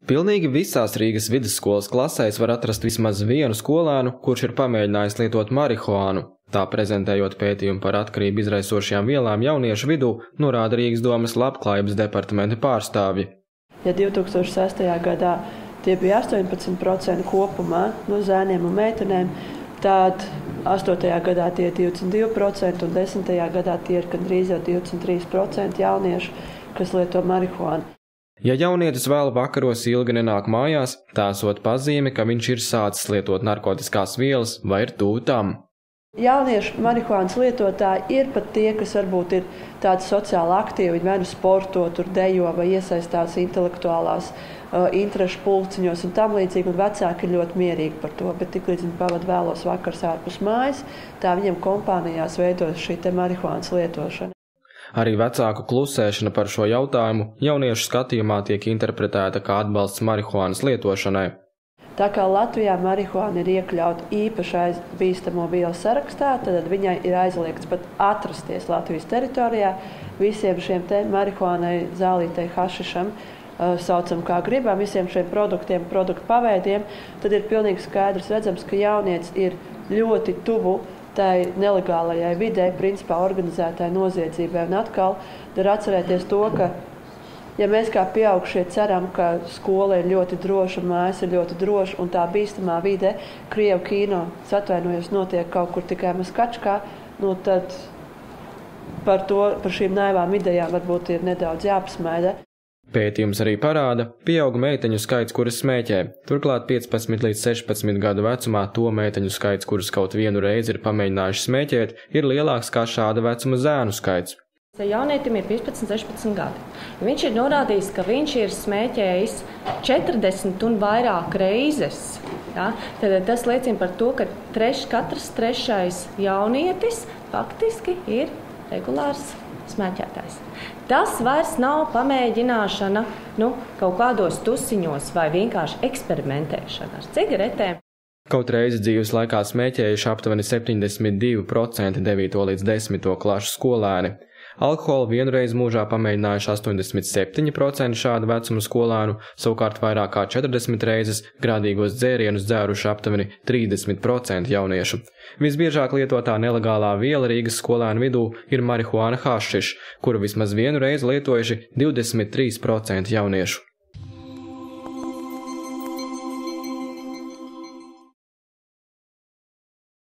Pilnīgi visās Rīgas vidusskolas klasēs var atrast vismaz vienu skolēnu, kurš ir pamēģinājis lietot marihuānu. Tā prezentējot pētījumu par atkarību izraisošajām vielām jauniešu vidū, norāda Rīgas domas labklājības departamenta pārstāvji. Ja 2006. gadā tie bija 18% kopumā no zēniem un meitenēm, tad 8. gadā tie ir 22% un 10. gadā tie ir gandrīz jau 23% jauniešu, kas lieto marihuānu. Ja jaunietis vēl vakaros ilgi nenāk mājās, tā esot pazīme, ka viņš ir sācis lietot narkotiskās vielas vai ir tuvu tam. Jauniešu marihuānas lietotāji ir pat tie, kas varbūt ir tādi sociāli aktīvi, viņi vai nu sporto, tur dejo vai iesaistās intelektuālās interešu pulciņos un tam līdzīgi, un vecāki ir ļoti mierīgi par to, bet tiklīdz viņi pavada vēlos vakars ārpus mājas, tā viņiem kompānijās veidojas šī marihuānas lietošana. Arī vecāku klusēšana par šo jautājumu jauniešu skatījumā tiek interpretēta kā atbalsts marihuānas lietošanai. Tā kā Latvijā marihuāna ir iekļauta īpašais bīstamo vielu sarakstā, tad viņai ir aizliegts pat atrasties Latvijas teritorijā. Visiem šiem te marihuānai, zālītei, hašišam, saucam kā gribam, visiem šiem produktiem, produktu paveidiem, tad ir pilnīgi skaidrs redzams, ka jaunietis ir ļoti tuvu tai nelegālajai vidē, principā organizētai noziedzībai. Un atkal var atcerēties to, ka ja mēs kā pieaugušie ceram, ka skola ir ļoti droša, mājas ir ļoti droša un tā bīstamā vide, Krievu kino, atvainojos, notiek kaut kur tikai Maskačkā, tad par šīm naivām idejām varbūt ir nedaudz jāpasmaida. Pētījums arī parāda, pieauga meiteņu skaits, kuras smēķē. Turklāt 15 līdz 16 gadu vecumā to meiteņu skaits, kuras kaut vienu reizi ir pamēģinājuši smēķēt, ir lielāks kā šāda vecuma zēnu skaits. Jaunietim ir 15-16 gadi. Viņš ir norādījis, ka viņš ir smēķējis 40 un vairāk reizes. Ja? Tad tas liecina par to, ka katrs trešais jaunietis faktiski ir regulārs smēķētājs. Tas vairs nav pamēģināšana kaut kādos tusiņos vai vienkārši eksperimentēšana ar cigaretēm. Kaut reizi dzīves laikā smēķējuši aptuveni 72% 9. līdz 10. klašu skolēni. Alkoholu vienreiz mūžā pamēģinājuši 87% šādu vecumu skolēnu, savukārt vairāk kā 40 reizes grādīgos dzērienus dzēruši aptuveni 30% jauniešu. Visbiežāk lietotā nelegālā viela Rīgas skolēnu vidū ir marihuāna hašiš, kuru vismaz vienu reizi lietojuši 23% jauniešu.